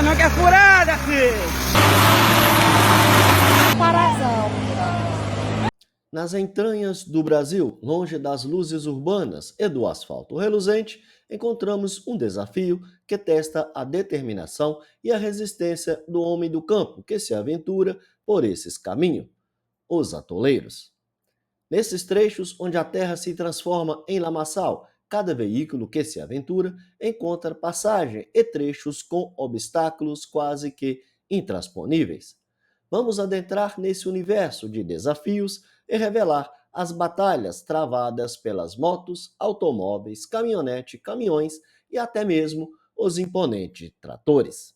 Não quer furada, filho! Parazão. Nas entranhas do Brasil, longe das luzes urbanas e do asfalto reluzente, encontramos um desafio que testa a determinação e a resistência do homem do campo que se aventura por esses caminhos, os atoleiros. Nesses trechos onde a terra se transforma em lamaçal, cada veículo que se aventura encontra passagem e trechos com obstáculos quase que intransponíveis. Vamos adentrar nesse universo de desafios e revelar as batalhas travadas pelas motos, automóveis, caminhonete, caminhões e até mesmo os imponentes tratores.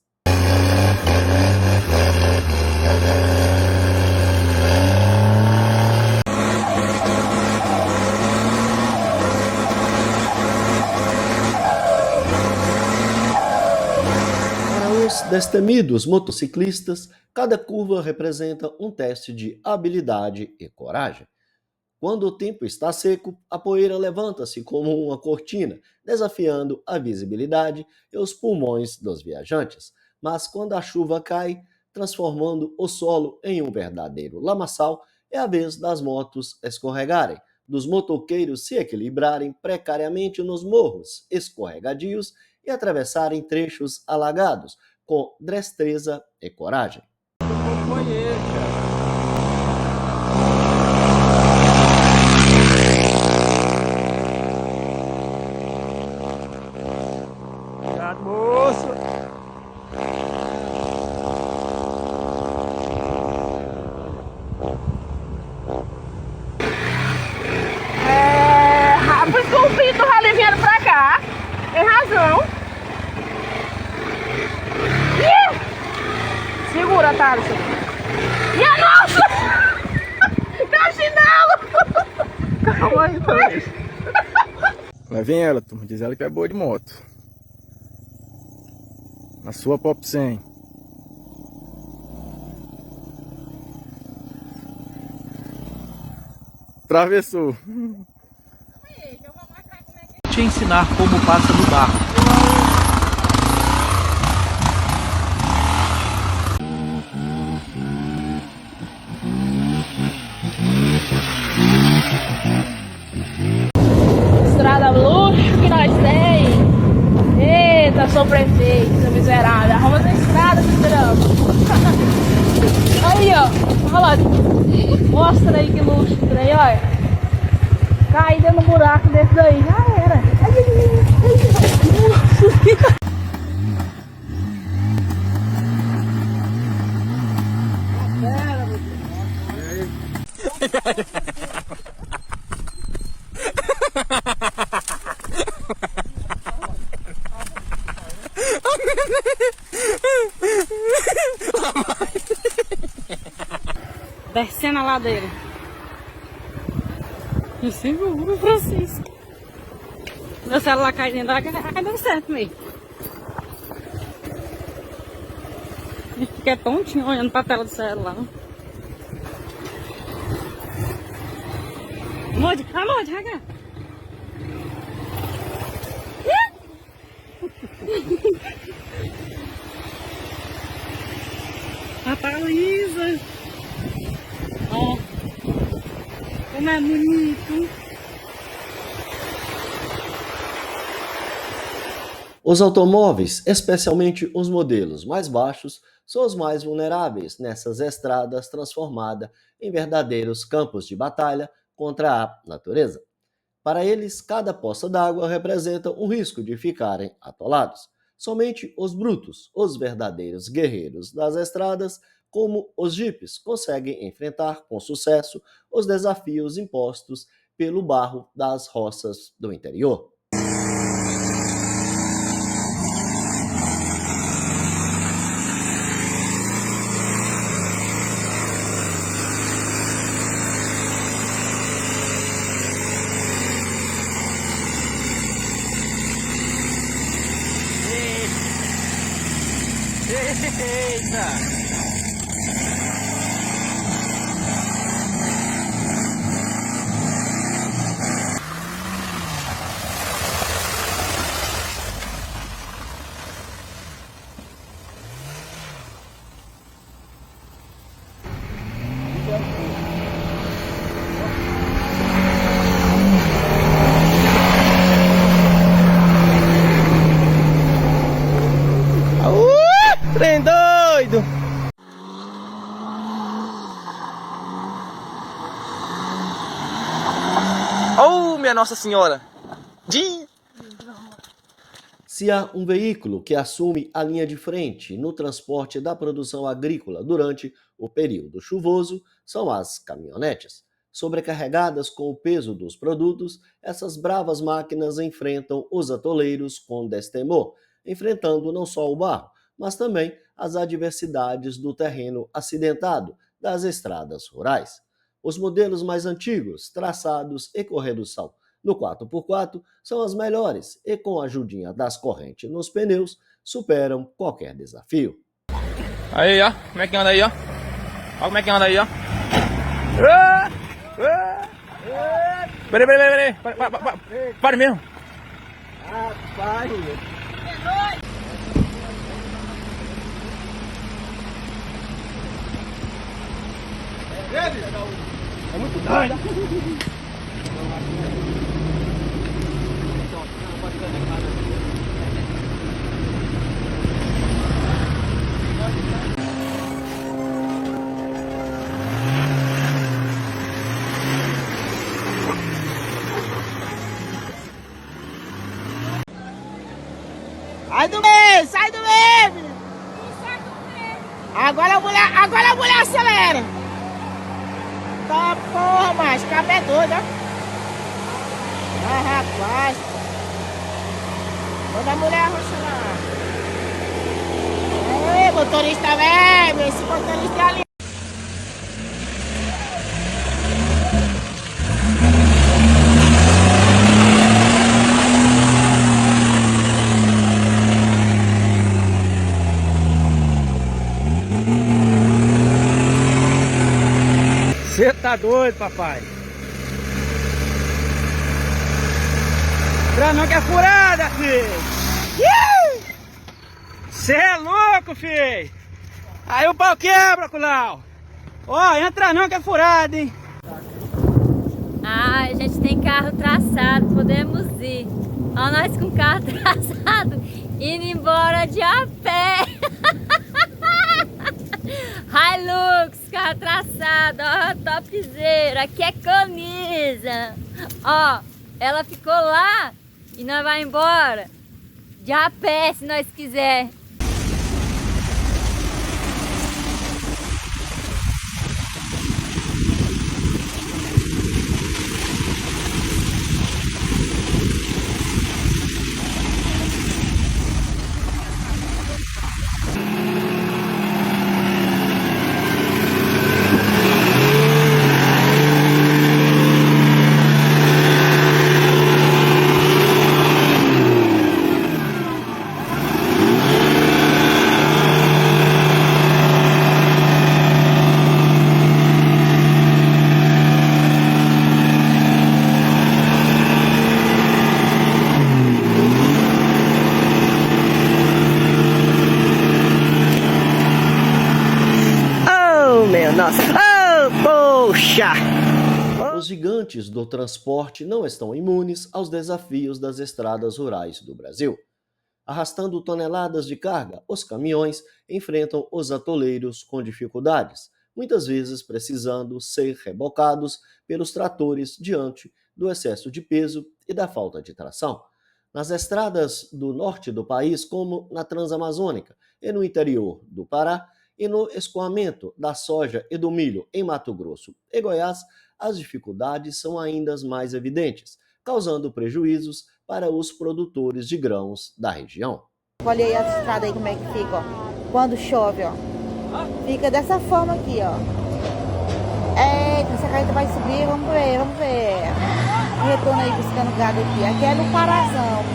Os destemidos motociclistas, cada curva representa um teste de habilidade e coragem. Quando o tempo está seco, a poeira levanta-se como uma cortina, desafiando a visibilidade e os pulmões dos viajantes. Mas quando a chuva cai, transformando o solo em um verdadeiro lamaçal, é a vez das motos escorregarem, dos motoqueiros se equilibrarem precariamente nos morros escorregadios e atravessarem trechos alagados, com destreza e coragem. Foi ele, cara. Obrigado, moço. Por isso que o Pinto e o Rally vieram pra cá. Tem razão. Segura, Thales. Minha nossa! Meu chinelo! Calma aí, Thales. Lá vem ela, turma. Diz ela que é boa de moto. Na sua Pop 100. Atravessou. Te ensinar como passa no barco. Estrada luxo que nós tem. Eita, sou prefeito, seu miserável. Arruma essa estrada, miserável. Aí, ó. Olha lá. Mostra aí que luxo que tem, olha. Cair dentro do buraco desse daí, já era. Descendo a ladeira. Eu seguro, Francisco. Meu celular cai dentro da água, deu certo mesmo. A gente fica tontinho olhando pra tela do celular. Morde, devagar. A Thalisa. Ó, como é bonito. Os automóveis, especialmente os modelos mais baixos, são os mais vulneráveis nessas estradas transformadas em verdadeiros campos de batalha contra a natureza. Para eles, cada poça d'água representa um risco de ficarem atolados. Somente os brutos, os verdadeiros guerreiros das estradas, como os jipes, conseguem enfrentar com sucesso os desafios impostos pelo barro das roças do interior. Eita! Trem doido! Oh, minha Nossa Senhora! Se há um veículo que assume a linha de frente no transporte da produção agrícola durante o período chuvoso, são as caminhonetes. Sobrecarregadas com o peso dos produtos, essas bravas máquinas enfrentam os atoleiros com destemor, enfrentando não só o barro, mas também as adversidades do terreno acidentado das estradas rurais. Os modelos mais antigos, traçados e com redução no 4x4 são as melhores e, com a ajudinha das correntes nos pneus, superam qualquer desafio. Aí, ó. Como é que anda aí, ó? Olha como é que anda aí, ó. Peraí. Para mesmo. Rapaz! É muito doido. Sai do meio! Agora a mulher acelera! Tá porra, mas cabo é doido, ó! Ah, rapaz! Toda mulher arrocha lá! Ei, motorista velho! Esse motorista é ali! Você tá doido, papai? Entra não que é furada, filho! Você é louco, filho! Aí o pau quebra, Culau! Ó, entra não que é furada, hein? Ah, a gente tem carro traçado, podemos ir. Ó, nós com carro traçado, indo embora de a pé. Hilux, carro traçado, ó, topzera, aqui é camisa. Ó, ela ficou lá e nós vai embora de a pé, se nós quiser. Nossa! Oh, poxa! Os gigantes do transporte não estão imunes aos desafios das estradas rurais do Brasil. Arrastando toneladas de carga, os caminhões enfrentam os atoleiros com dificuldades, muitas vezes precisando ser rebocados pelos tratores diante do excesso de peso e da falta de tração. Nas estradas do norte do país, como na Transamazônica e no interior do Pará, e no escoamento da soja e do milho em Mato Grosso e Goiás, as dificuldades são ainda mais evidentes, causando prejuízos para os produtores de grãos da região. Olha aí a estrada aí como é que fica, ó. Quando chove, ó. Fica dessa forma aqui, ó. Eita, essa carreta vai subir, vamos ver. O retorno aí buscando gado aqui. Aqui é no Parazão.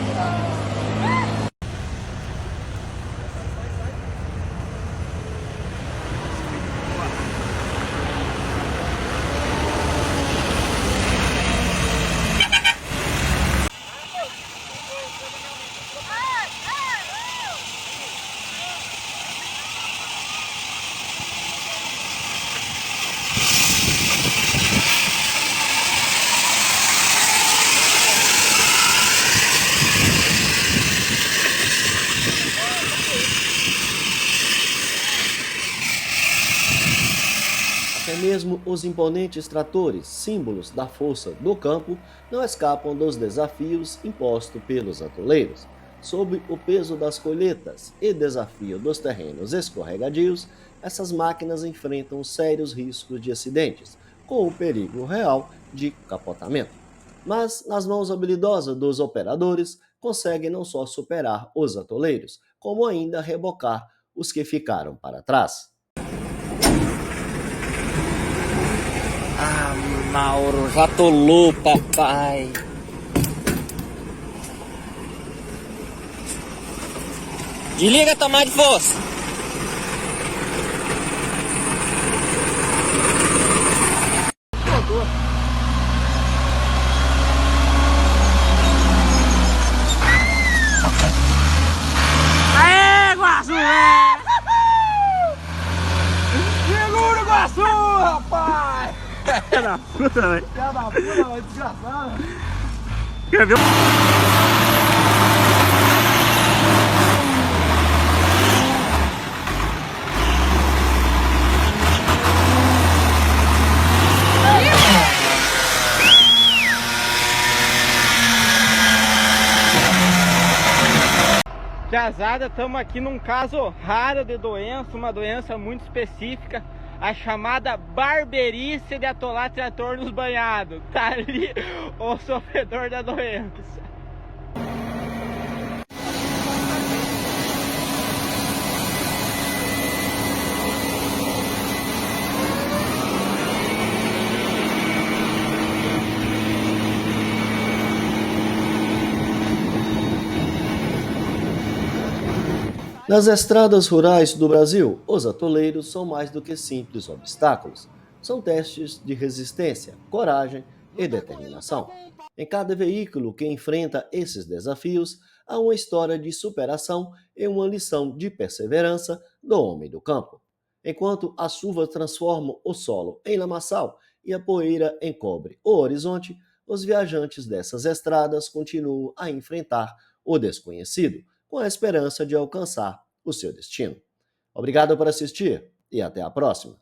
Até mesmo os imponentes tratores, símbolos da força do campo, não escapam dos desafios impostos pelos atoleiros. Sob o peso das colheitas e desafio dos terrenos escorregadios, essas máquinas enfrentam sérios riscos de acidentes, com o perigo real de capotamento. Mas, nas mãos habilidosas dos operadores, conseguem não só superar os atoleiros, como ainda rebocar os que ficaram para trás. Ah, Mauro, já atolou, papai. Desliga a tomada de força. Aê, Guaçu, velho! Segura o Guaçu, rapaz! Filha da puta, velho! Filha da puta, velho, desgraçado! Quer ver? Piazada, estamos aqui num caso raro de doença, uma doença muito específica, a chamada barberice de atolar trator nos banhados. Tá ali o sofredor da doença. Nas estradas rurais do Brasil, os atoleiros são mais do que simples obstáculos. São testes de resistência, coragem e determinação. Em cada veículo que enfrenta esses desafios, há uma história de superação e uma lição de perseverança do homem do campo. Enquanto as chuvas transformam o solo em lamaçal e a poeira encobre o horizonte, os viajantes dessas estradas continuam a enfrentar o desconhecido, com a esperança de alcançar o seu destino. Obrigado por assistir e até a próxima.